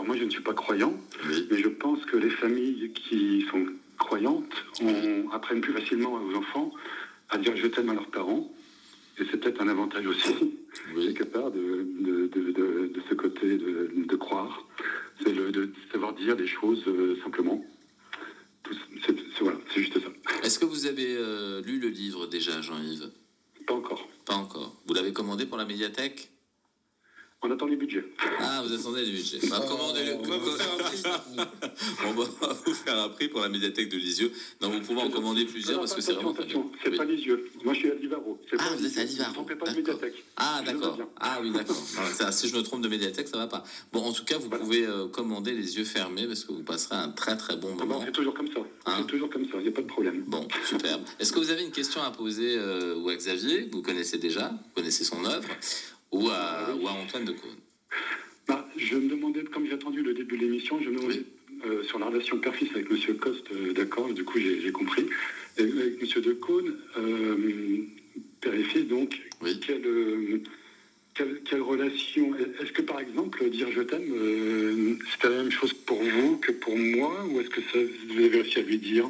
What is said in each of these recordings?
alors moi je ne suis pas croyant, Oui. mais je pense que les familles qui sont croyantes apprennent plus facilement aux enfants à dire je t'aime à leurs parents. Et c'est peut-être un avantage aussi, quelque part, de ce côté de croire. C'est de savoir dire des choses simplement. Voilà, c'est juste ça. Est-ce que vous avez lu le livre déjà, Jean-Yves? Pas encore. Pas encore. Vous l'avez commandé pour la médiathèque? On attend les budgets. Ah, vous attendez le budget. Commandez-le. On va vous faire un prix pour la médiathèque de Lisieux. Non, vous pouvez en commander plusieurs parce que c'est vraiment très bien. C'est pas Lisieux. Moi, je suis à Livaro. Vous êtes à Livaro. Ne trompez pas de médiathèque. Ah, d'accord. Ah oui, d'accord. Si je me trompe de médiathèque, ça va pas. Bon, en tout cas, vous pouvez commander les yeux fermés parce que vous passerez un très très bon moment. C'est toujours comme ça. C'est toujours comme ça. Il n'y a pas de problème. Bon, superbe. Est-ce que vous avez une question à poser ou à Xavier? Vous connaissez déjà, vous connaissez son œuvre, ou à Antoine de Caunes? Je me demandais, comme j'ai attendu le début de l'émission, je me demandais sur la relation père-fils avec M. Coste, d'accord, du coup j'ai compris. Et avec M. de Caunes, père et fils, donc, quelle relation? Est-ce que par exemple, dire je t'aime, c'est la même chose pour vous que pour moi, ou est-ce que ça vous avez réussi à lui dire?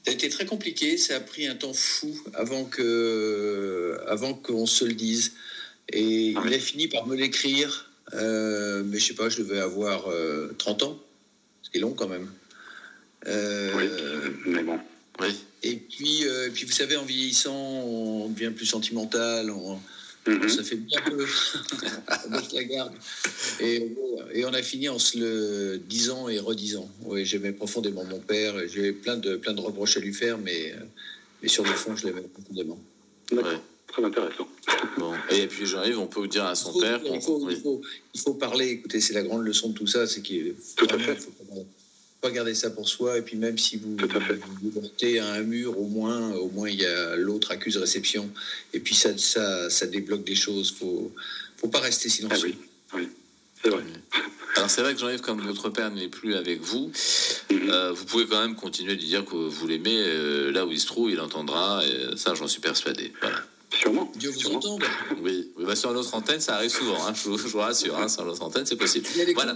Ça a été très compliqué, ça a pris un temps fou avant qu'on se le dise. Et il a fini par me l'écrire, mais je sais pas, je devais avoir 30 ans, ce qui est long quand même. Mais bon. Oui. Et puis, vous savez, en vieillissant, on devient plus sentimental, ça fait bien peu, on baisse la garde. Et on a fini en se le disant et redisant. Oui, j'aimais profondément mon père, j'avais plein de reproches à lui faire, mais sur le fond, je l'aimais profondément. D'accord. Ouais. Très intéressant. Bon. Et puis Jean-Yves, on peut vous dire à son père il faut parler. Écoutez, c'est la grande leçon de tout ça, c'est qu'il faut pas garder ça pour soi. Et puis même si vous heurtez à un mur, au moins il y a l'autre accuse réception. Et puis ça débloque des choses. Faut pas rester silencieux. Oui, c'est vrai. Alors c'est vrai que Jean-Yves, comme votre père n'est plus avec vous, vous pouvez quand même continuer de lui dire que vous l'aimez. Là où il se trouve, il entendra. Et ça, j'en suis persuadé. Voilà. Sûrement. Dieu vous entende. Oui. Sur notre antenne, ça arrive souvent. Je vous rassure. Sur notre antenne, c'est possible. Voilà.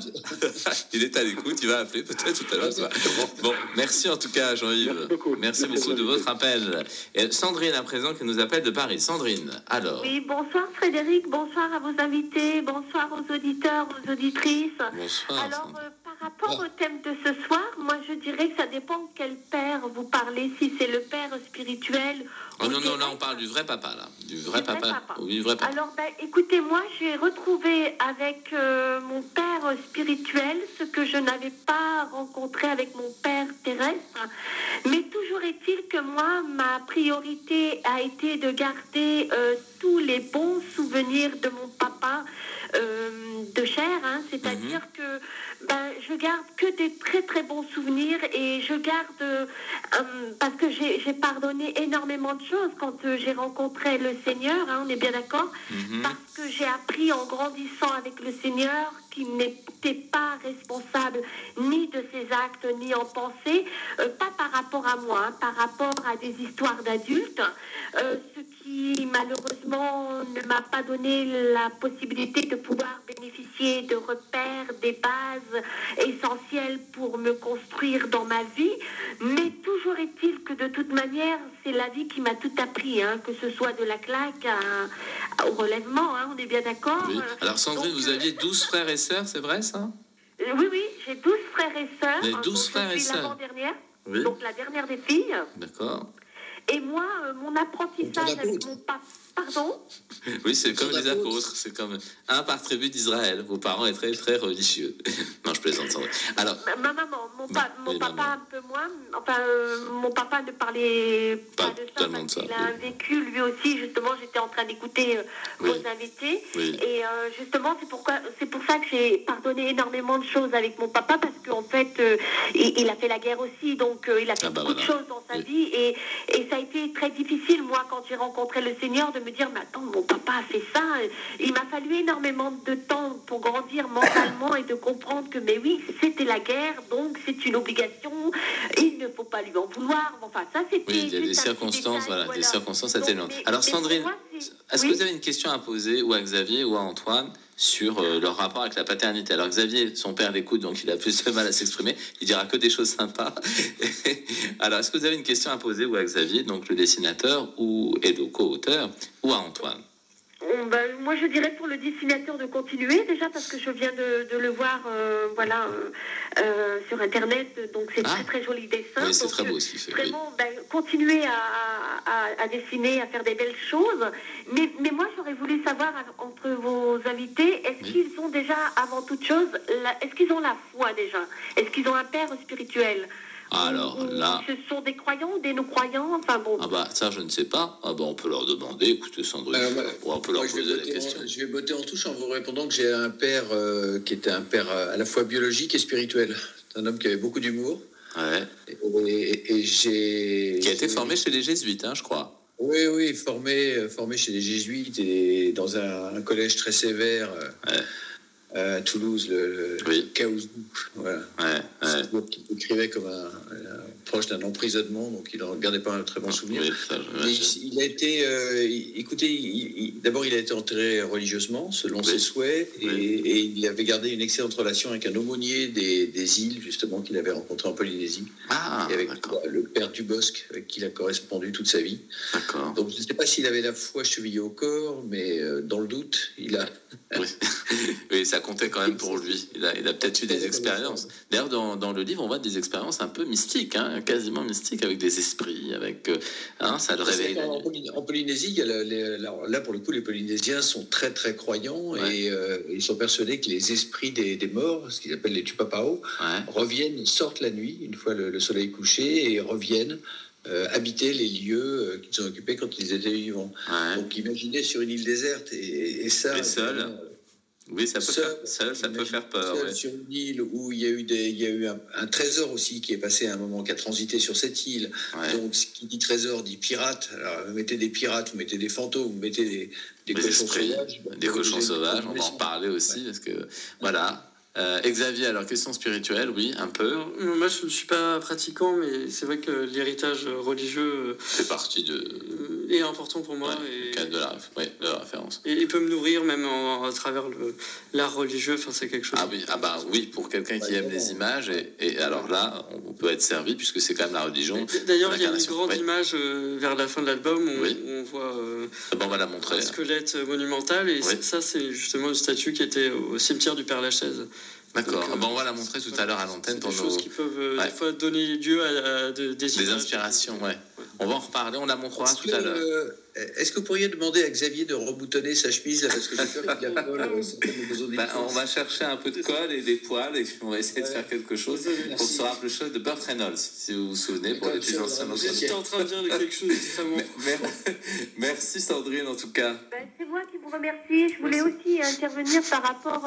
Il est à l'écoute. Il va appeler peut-être tout à l'heure. Bon, merci en tout cas, Jean-Yves. Merci beaucoup de votre appel. Et Sandrine, à présent, qui nous appelle de Paris. Sandrine, alors. Oui, bonsoir Frédéric. Bonsoir à vos invités. Bonsoir aux auditeurs, aux auditrices. Bonsoir. Alors, par rapport au thème de ce soir, moi je dirais que ça dépend de quel père vous parlez. Si c'est le père spirituel. Oh non, là on parle du vrai papa, là. Du vrai papa. Oui, vrai papa. Alors, écoutez, moi j'ai retrouvé avec mon père spirituel ce que je n'avais pas rencontré avec mon père terrestre. Mais toujours est-il que moi, ma priorité a été de garder tous les bons souvenirs de mon papa de chair, c'est-à-dire que je garde que des très très bons souvenirs et je garde parce que j'ai pardonné énormément de choses quand j'ai rencontré le Seigneur, on est bien d'accord, parce que j'ai appris en grandissant avec le Seigneur qu'il n'était pas responsable ni de ses actes ni en pensée, pas par rapport à moi, par rapport à des histoires d'adultes, ce qui malheureusement ne m'a pas donné la possibilité de pouvoir bénéficier de repères, des bases essentielles pour me construire dans ma vie. Mais toujours est-il que de toute manière, c'est la vie qui m'a tout appris, que ce soit de la claque au relèvement, on est bien d'accord. Oui. Alors Sandrine, vous aviez 12 frères et sœurs, c'est vrai ça? Oui, j'ai 12 frères et sœurs. Les 12 frères et sœurs. L'avant-dernière, oui. Donc la dernière des filles. D'accord. Et moi, mon apprentissage avec mon papa... Pardon? Oui, c'est comme les apôtres, c'est comme un par tribu d'Israël. Vos parents étaient très religieux. Non, je plaisante, Sandrine. Alors, ma maman, mon papa un peu moins. Enfin, mon papa ne parlait pas de ça parce qu'il a vécu lui aussi. Justement, j'étais en train d'écouter vos invités. Oui. Et justement, c'est pour ça que j'ai pardonné énormément de choses avec mon papa parce qu'en fait, il a fait la guerre aussi. Donc, il a fait beaucoup de choses dans sa vie. Et ça a été très difficile, moi, quand j'ai rencontré le Seigneur, de me dire, mais attends, mon papa a fait ça. Il m'a fallu énormément de temps pour grandir mentalement et de comprendre que, mais oui, c'était la guerre, donc c'est une obligation. Il ne faut pas lui en vouloir. Enfin, ça, c'était... Oui, il y a des circonstances, des circonstances atténuantes. Alors, Sandrine, est-ce que vous avez une question à poser ou à Xavier ou à Antoine sur leur rapport avec la paternité. Alors Xavier, son père l'écoute, donc il a plus de mal à s'exprimer. Il dira que des choses sympas. Alors, est-ce que vous avez une question à poser ou à Xavier, donc le dessinateur et le co-auteur, ou à Antoine? Moi, je dirais pour le dessinateur de continuer, déjà parce que je viens de le voir sur Internet, donc c'est très très joli dessin. Oui, c'est très beau ce qu'il fait. Vraiment, continuer à dessiner, à faire des belles choses. Mais moi, j'aurais voulu savoir, entre vos invités, est-ce qu'ils ont déjà, avant toute chose, est-ce qu'ils ont la foi déjà? Est-ce qu'ils ont un père spirituel? Alors là, ce sont des croyants ou des non-croyants? Enfin bon. Ça je ne sais pas. On peut leur demander. Écoutez, Sandrine, on peut leur poser la question. Je vais botter en touche en vous répondant que j'ai un père qui était un père à la fois biologique et spirituel. C'est un homme qui avait beaucoup d'humour. Ouais. Et qui a été formé chez les jésuites, je crois. Oui, formé chez les jésuites et dans un collège très sévère. À Toulouse, le Caousou, voilà. Qui écrivait comme un proche d'un emprisonnement, donc il n'en gardait pas un très bon souvenir. Il a été, d'abord il a été enterré religieusement, selon ses souhaits, et il avait gardé une excellente relation avec un aumônier des îles, justement, qu'il avait rencontré en Polynésie, et avec le père Dubosc, avec qui il a correspondu toute sa vie. D'accord. Donc je ne sais pas s'il avait la foi chevillée au corps, mais dans le doute, il a... Oui, ça comptait quand même pour lui. Il a peut-être eu des expériences. D'ailleurs, dans le livre, on voit des expériences un peu mystiques, quasiment mystiques, avec des esprits, avec ça le réveille. En Polynésie, là pour le coup, les Polynésiens sont très très croyants et ils sont persuadés que les esprits des morts, ce qu'ils appellent les tupapao, sortent la nuit une fois le soleil couché et reviennent habiter les lieux qu'ils ont occupés quand ils étaient vivants. Donc imaginez sur une île déserte et ça. Et seul. Oui, ça peut faire peur. Sur une île où il y a eu un trésor aussi qui est passé à un moment, qui a transité sur cette île. Donc, ce qui dit trésor dit pirate. Alors, vous mettez des pirates, vous mettez des fantômes, vous mettez des cochons sauvages. Des cochons sauvages, on va en reparler aussi, parce que, voilà. Xavier, alors question spirituelle, oui, un peu. Moi, je ne suis pas pratiquant, mais c'est vrai que l'héritage religieux fait partie est important pour moi. De la référence. Et il peut me nourrir même à travers l'art religieux. Enfin, c'est quelque chose. Oui, pour quelqu'un qui aime les images. Et alors là, on peut être servi puisque c'est quand même la religion. D'ailleurs, il y a une grande image vers la fin de l'album où on voit on va la montrer, un squelette monumental. Et ça, c'est justement une statue qui était au cimetière du Père-Lachaise. D'accord. On va la montrer tout à l'heure à l'antenne. C'est des choses qui peuvent des fois donner lieu à des inspirations. On va en reparler, on la montrera tout à l'heure. Est-ce que vous pourriez demander à Xavier de reboutonner sa chemise là, parce que j'ai peur qu'il y a on va chercher un peu de colle et des poils et puis on va essayer de faire quelque chose pour se rappeler le show de Burt Reynolds, si vous vous souvenez, pour les plus anciens. J'étais en train de dire quelque chose d'extrêmement... Merci Sandrine en tout cas. C'est moi qui vous remercie. Je voulais aussi intervenir par rapport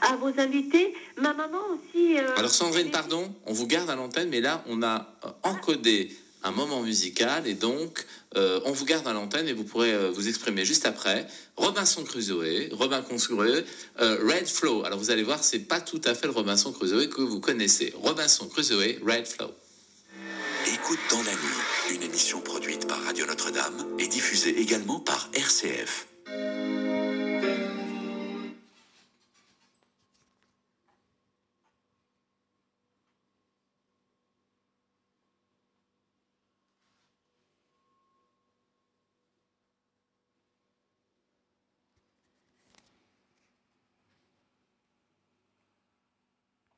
à vos invités. Ma maman aussi... Alors Sandrine, pardon, on vous garde à l'antenne, mais là on a encodé un moment musical et donc on vous garde à l'antenne et vous pourrez vous exprimer juste après. Robinson Crusoe, Red Flow. Alors vous allez voir, c'est pas tout à fait le Robinson Crusoe que vous connaissez. Robinson Crusoe, Red Flow. Écoute dans la nuit, une émission produite par Radio Notre-Dame et diffusée également par RCF.